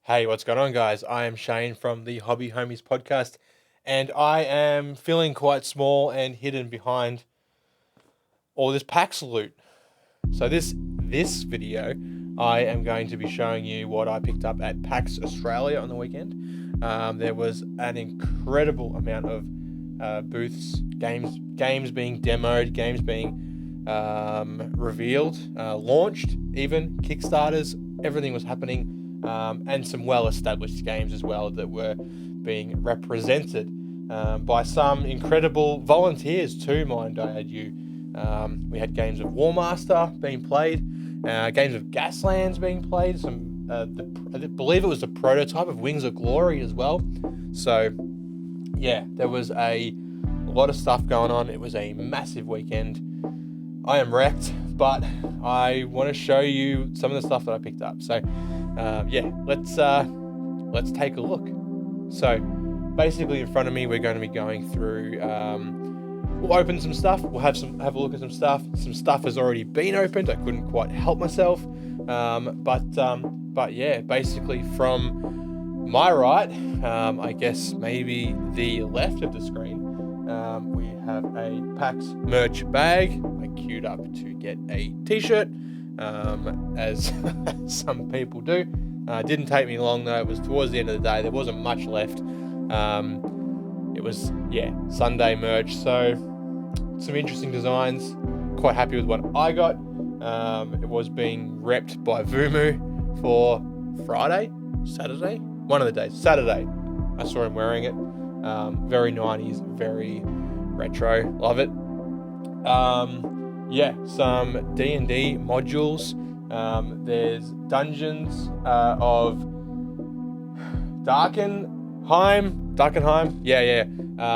Hey, what's going on, guys? I am Shane from the Hobby Homies podcast, and I am feeling quite small and hidden behind all this PAX loot. So this video, I am going to be showing you what I picked up at PAX Australia on the weekend. There was an incredible amount of booths, games being demoed, games being revealed, launched, even Kickstarters. Everything was happening. And some well-established games as well that were being represented by some incredible volunteers too, mind I add you. We had games of War Master being played, games of Gaslands being played, I believe it was the prototype of Wings of Glory as well. So yeah, there was a lot of stuff going on. It was a massive weekend. I am wrecked, but I want to show you some of the stuff that I picked up. So yeah, let's take a look. So basically in front of me, we're going to be going through, we'll open some stuff. We'll have a look at some stuff. Some stuff has already been opened. I couldn't quite help myself. But yeah, basically from my right, I guess maybe the left of the screen, we have a PAX merch bag. I queued up to get a t-shirt. As some people do. Didn't take me long though. It was towards the end of the day. There wasn't much left. It was, yeah, Sunday merch. So some interesting designs. Quite happy with what I got. It was being repped by Vumu for Saturday? One of the days. Saturday. I saw him wearing it. Very 90s, very retro. Love it. Yeah, some D&D modules. There's Dungeons of Darkenheim. Yeah.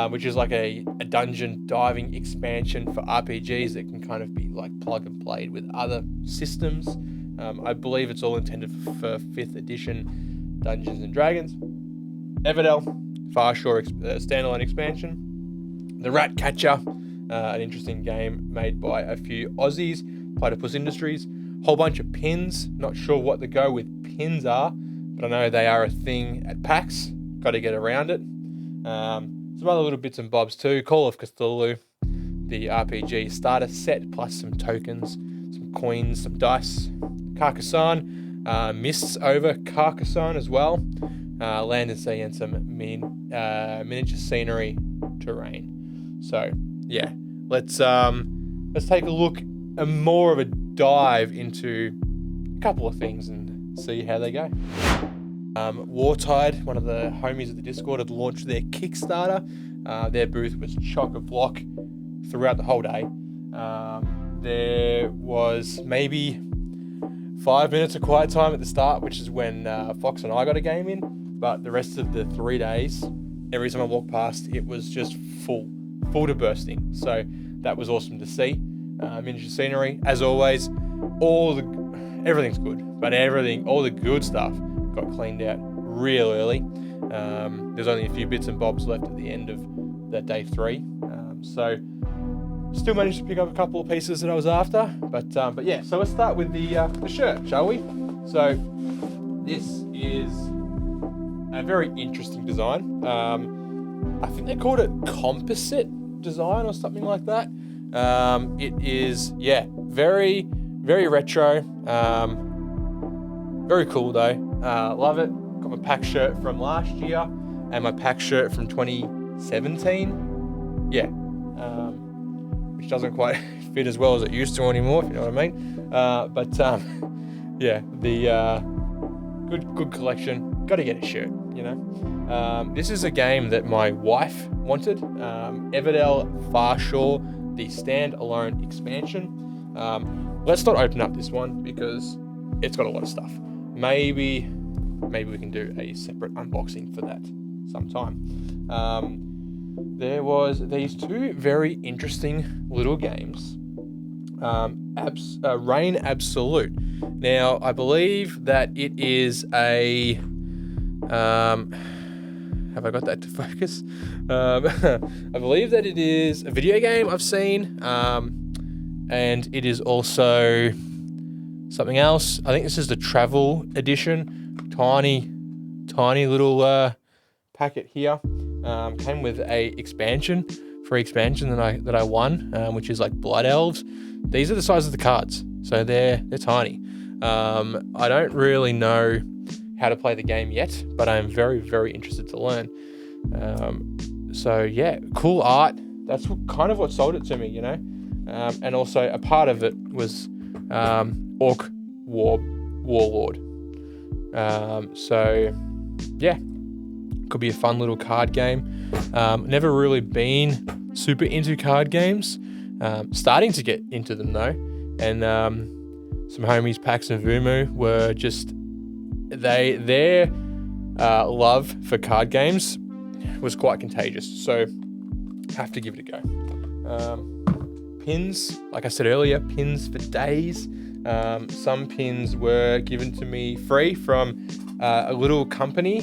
Which is like a dungeon diving expansion for RPGs that can kind of be like plug and played with other systems. I believe it's all intended for 5th edition Dungeons and Dragons. Everdell, Farshore standalone expansion. The Rat Catcher. An interesting game made by a few Aussies, Platypus Industries. Whole bunch of pins. Not sure what the go with pins are, but I know they are a thing at PAX. Got to get around it. Some other little bits and bobs too. Call of Cthulhu, the RPG starter set, plus some tokens, some coins, some dice. Carcassonne, Mists over Carcassonne as well. Land and sea and some miniature scenery terrain. So yeah, let's take a look, more of a dive into a couple of things and see how they go. Wartide, one of the homies of the Discord, had launched their Kickstarter. Their booth was chock-a-block throughout the whole day. There was maybe 5 minutes of quiet time at the start, which is when Fox and I got a game in. But the rest of the 3 days, every time I walked past, it was just full to bursting. So that was awesome to see. Miniature scenery, as always. Everything's good, but all the good stuff got cleaned out real early. There's only a few bits and bobs left at the end of that day 3. So still managed to pick up a couple of pieces that I was after. But yeah, so let's start with the shirt, shall we? So this is a very interesting design. I think they called it composite design or something like that. It is, yeah, very, very retro. Very cool though. Love it. Got my PAX shirt from last year and my PAX shirt from 2017. Yeah. Which doesn't quite fit as well as it used to anymore, if you know what I mean. Yeah, the good collection. Got to get a shirt, you know. This is a game that my wife wanted. Everdell Farshore, the standalone expansion. Let's not open up this one because it's got a lot of stuff. Maybe we can do a separate unboxing for that sometime. There was these two very interesting little games. Reign Absolute. Now, I believe that it is a... have I got that to focus? I believe that it is a video game I've seen. And it is also something else. I think this is the travel edition. Tiny tiny little packet here. Came with a free expansion that I won, which is like Blood Elves. These are the size of the cards, so they're tiny. I don't really know how to play the game yet, but I'm very, very interested to learn. So yeah, cool art. That's kind of what sold it to me, you know. And also a part of it was Orc Warlord. So yeah, could be a fun little card game. Never really been super into card games. Starting to get into them though, and some homies, PAX and Vumu, were just their love for card games was quite contagious. So have to give it a go. Pins, like I said earlier, pins for days. Some pins were given to me free from a little company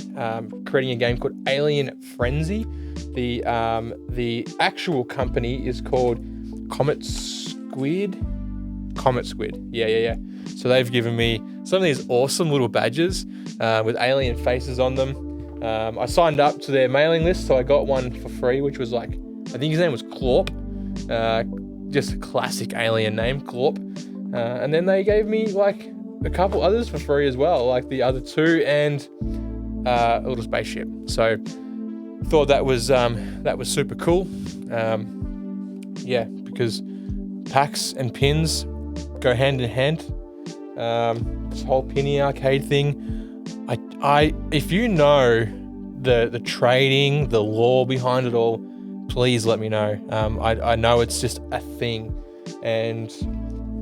creating a game called Alien Frenzy. The actual company is called Comet Squid. Yeah. So they've given me some of these awesome little badges with alien faces on them. I signed up to their mailing list, so I got one for free, which was like, I think his name was Glorp. Just a classic alien name, Glorp. And then they gave me like a couple others for free as well, like the other two and a little spaceship. So thought that was super cool. Yeah, because packs and pins go hand in hand. This whole penny arcade thing, if you know the trading, the lore behind it all, please let me know. I know it's just a thing, and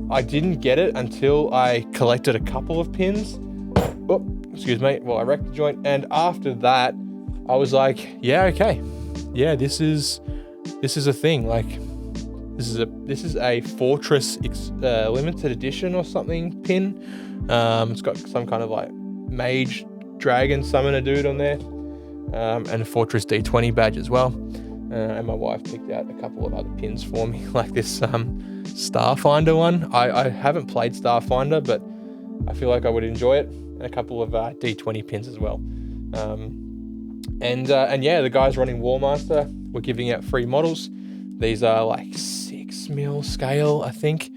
I didn't get it until I collected a couple of pins. Oh, excuse me. Well, I wrecked the joint, and after that, I was like, yeah, okay, yeah, this is a thing. Like, this is a Fortress limited edition or something pin. It's got some kind of like mage dragon summoner dude on there, and a Fortress D20 badge as well. And my wife picked out a couple of other pins for me, like this Starfinder one. I haven't played Starfinder, but I feel like I would enjoy it. And a couple of D20 pins as well. And yeah, the guys running Warmaster were giving out free models. These are like 6mm scale, I think.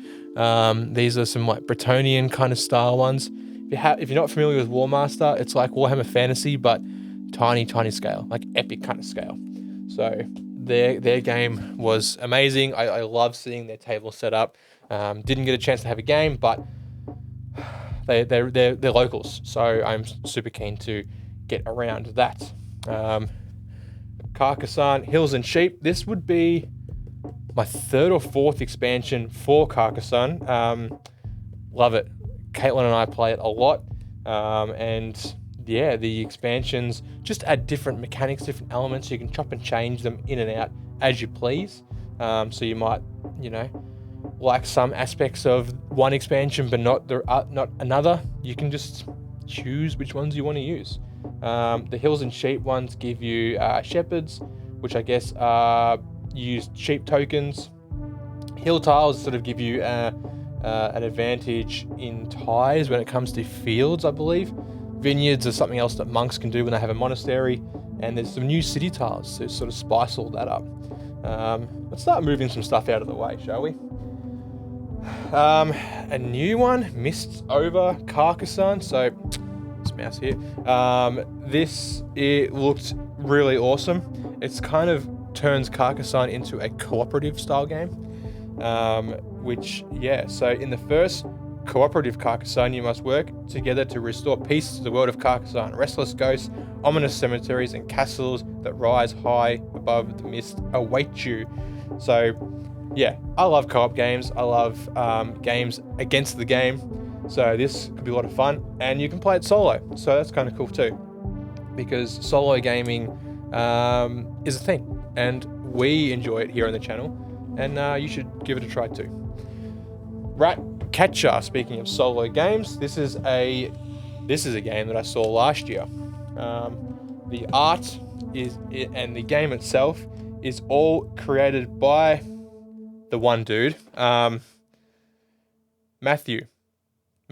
These are some like Bretonnian kind of style ones. If you're not familiar with Warmaster, it's like Warhammer Fantasy, but tiny scale, like epic kind of scale. So their game was amazing. I love seeing their table set up. Didn't get a chance to have a game, but they're locals, so I'm super keen to get around that. Carcassonne, Hills and Sheep. This would be my third or fourth expansion for Carcassonne. Love it. Caitlin and I play it a lot, and yeah, the expansions just add different mechanics, different elements. You can chop and change them in and out as you please. So you might, like some aspects of one expansion, but not another. You can just choose which ones you want to use. The Hills and Sheep ones give you shepherds, which I guess use sheep tokens. Hill tiles sort of give you an advantage in ties when it comes to fields, I believe. Vineyards are something else that monks can do when they have a monastery, and there's some new city tiles to sort of spice all that up. Let's start moving some stuff out of the way, shall we? A new one, Mists Over Carcassonne. So, this mouse here. It looked really awesome. It's kind of turns Carcassonne into a cooperative style game. So in the first cooperative Carcassonne, you must work together to restore peace to the world of Carcassonne. Restless ghosts, ominous cemeteries, and castles that rise high above the mist await you. So, yeah, I love co-op games. I love games against the game. So this could be a lot of fun, and you can play it solo. So that's kind of cool too, because solo gaming is a thing, and we enjoy it here on the channel, and you should give it a try too. Ratcatcher, speaking of solo games, this is a game that I saw last year. The art and the game itself is all created by the one dude, Matthew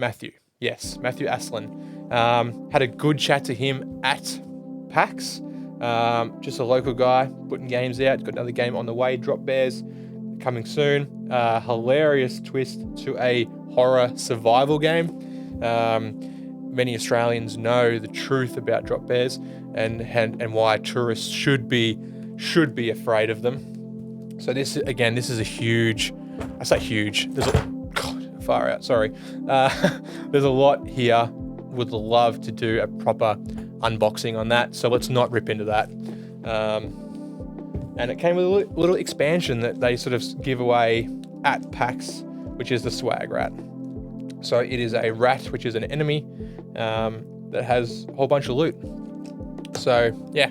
Aslan. Had a good chat to him at PAX. Just a local guy putting games out. Got another game on the way, Drop Bears, coming soon. Hilarious twist to a horror survival game. Many Australians know the truth about drop bears and why tourists should be afraid of them. So this is a huge, I say huge, far out, sorry. There's a lot here. Would love to do a proper unboxing on that, so let's not rip into that. And it came with a little expansion that they sort of give away at PAX, which is the swag rat. So it is a rat, which is an enemy that has a whole bunch of loot. So yeah.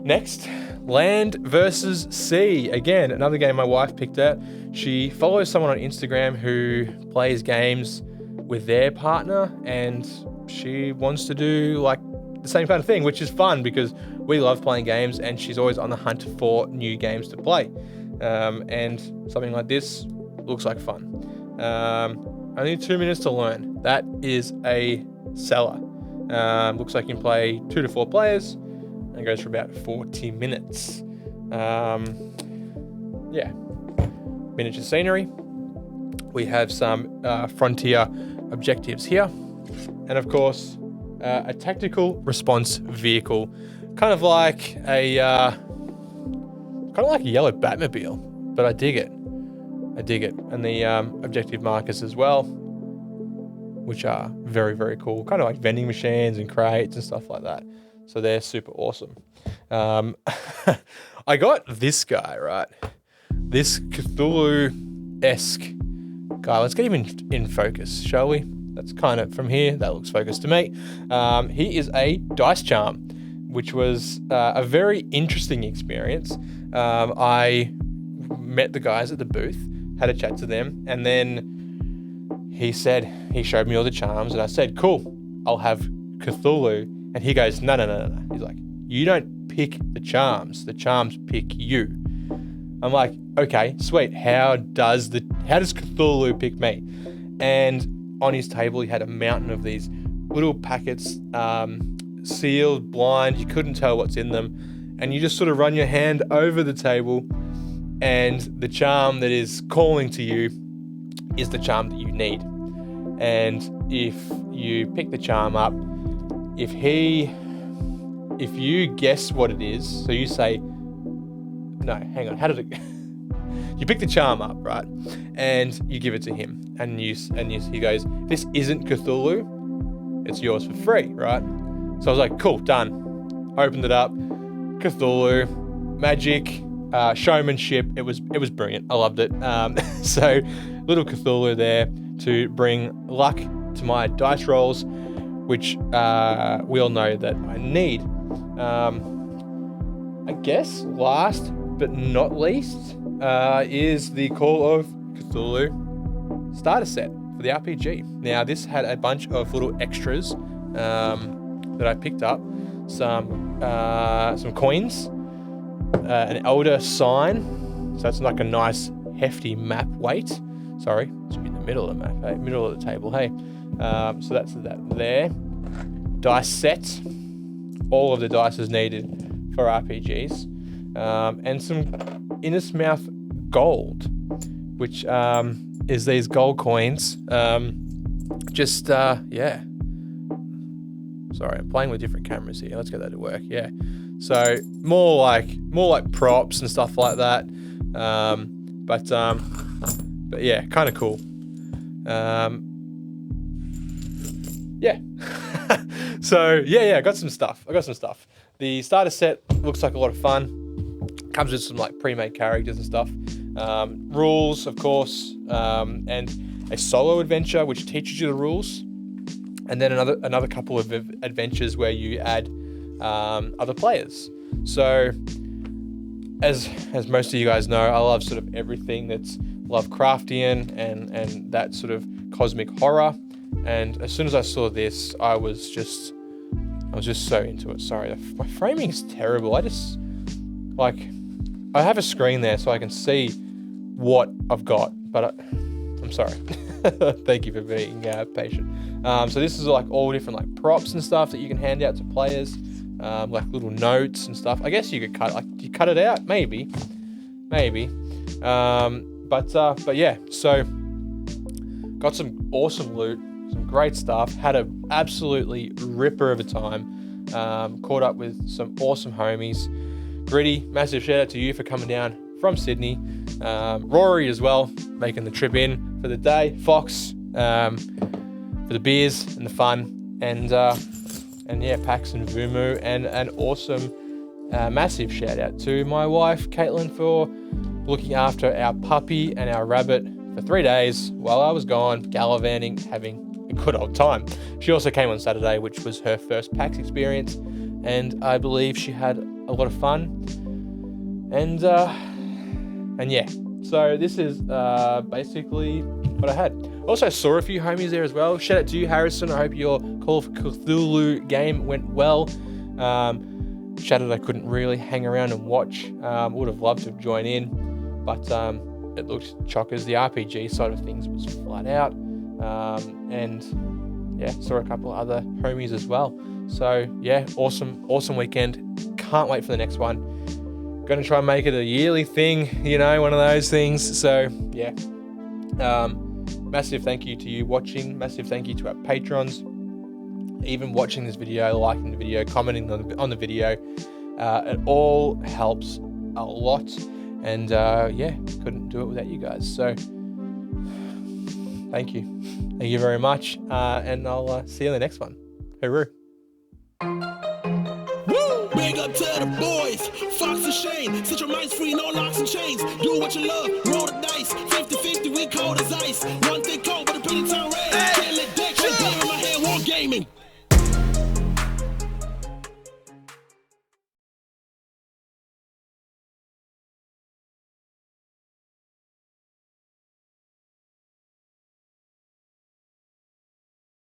Next, Land versus Sea. Again, another game my wife picked out. She follows someone on Instagram who plays games with their partner, and she wants to do like the same kind of thing, which is fun because we love playing games, and she's always on the hunt for new games to play. And something like this looks like fun. Only 2 minutes to learn. That is a seller. Looks like you can play 2 to 4 players, and it goes for about 40 minutes. Yeah. Miniature scenery. We have some frontier objectives here, and of course, a tactical response vehicle, kind of like a yellow Batmobile, but I dig it. And the objective markers as well, which are very, very cool, kind of like vending machines and crates and stuff like that. So they're super awesome. I got this guy, right? This Cthulhu-esque guy. Let's get him in focus, shall we? That's kind of from here. That looks focused to me. He is a dice charm, which was a very interesting experience. I met the guys at the booth, had a chat to them, and then he showed me all the charms, and I said, cool, I'll have Cthulhu. And he goes, no. He's like, you don't pick the charms pick you. I'm like, okay, sweet. How does Cthulhu pick me? And on his table, he had a mountain of these little packets, sealed, blind. You couldn't tell what's in them. And you just sort of run your hand over the table, and the charm that is calling to you is the charm that you need. And if you pick the charm up, if you guess what it is, so you say, no, hang on, how did it you pick the charm up, right? And you give it to him, and he goes, this isn't Cthulhu, it's yours for free, right? So I was like, cool, done. Opened it up, Cthulhu, magic, showmanship. It was brilliant. I loved it. So little Cthulhu there to bring luck to my dice rolls, which we all know that I need. I guess last but not least is the Call of Cthulhu starter set for the RPG. Now this had a bunch of little extras that I picked up. Some coins, an elder sign, so that's like a nice hefty map weight. Sorry, it should be in the middle of the map, middle of the table, hey. So that's that there. Dice set, all of the dice is needed for RPGs, and some Innismouth gold, which is these gold coins. Yeah. Sorry, I'm playing with different cameras here. Let's get that to work. Yeah. So more like props and stuff like that. But yeah, kind of cool. Yeah. So yeah, I got some stuff. The starter set looks like a lot of fun. Comes with some like pre-made characters and stuff. Rules, of course, and a solo adventure which teaches you the rules. And then another couple of adventures where you add other players. So, as most of you guys know, I love sort of everything that's Lovecraftian and that sort of cosmic horror. And as soon as I saw this, I was just so into it. Sorry, my framing is terrible. I have a screen there so I can see what I've got, but I'm sorry. Thank you for being patient. So this is like all different like props and stuff that you can hand out to players, like little notes and stuff. I guess you could cut, like, you cut it out, maybe. But yeah, so got some awesome loot, some great stuff. Had a absolutely ripper of a time. Caught up with some awesome homies. Gritty, massive shout out to you for coming down from Sydney. Rory as well, making the trip in for the day. Fox, for the beers and the fun, and yeah, PAX and Vumu, and an awesome massive shout out to my wife Caitlin for looking after our puppy and our rabbit for 3 days while I was gone gallivanting, having a good old time. She also came on Saturday, which was her first PAX experience, and I believe she had a lot of fun. And yeah, so this is basically what I had. Also saw a few homies there as well. Shout out to you, Harrison. I hope your Call of Cthulhu game went well. Shattered I couldn't really hang around and watch. Would have loved to join in, but it looked chockers. The RPG side of things was flat out. And yeah, saw a couple of other homies as well. So yeah, awesome weekend. Can't wait for the next one. Gonna try and make it a yearly thing, you know, one of those things. So yeah, massive thank you to you watching. Massive thank you to our patrons, even watching this video, liking the video, commenting on the video. It all helps a lot, and yeah, couldn't do it without you guys. So thank you very much, and I'll see you in the next one. Hooroo. Big up to the boys, Fox and Shane. Set your minds free, no locks and chains. Do what you love, roll the dice. 50-50, we cold as ice. One thing cold, but a pretty town red.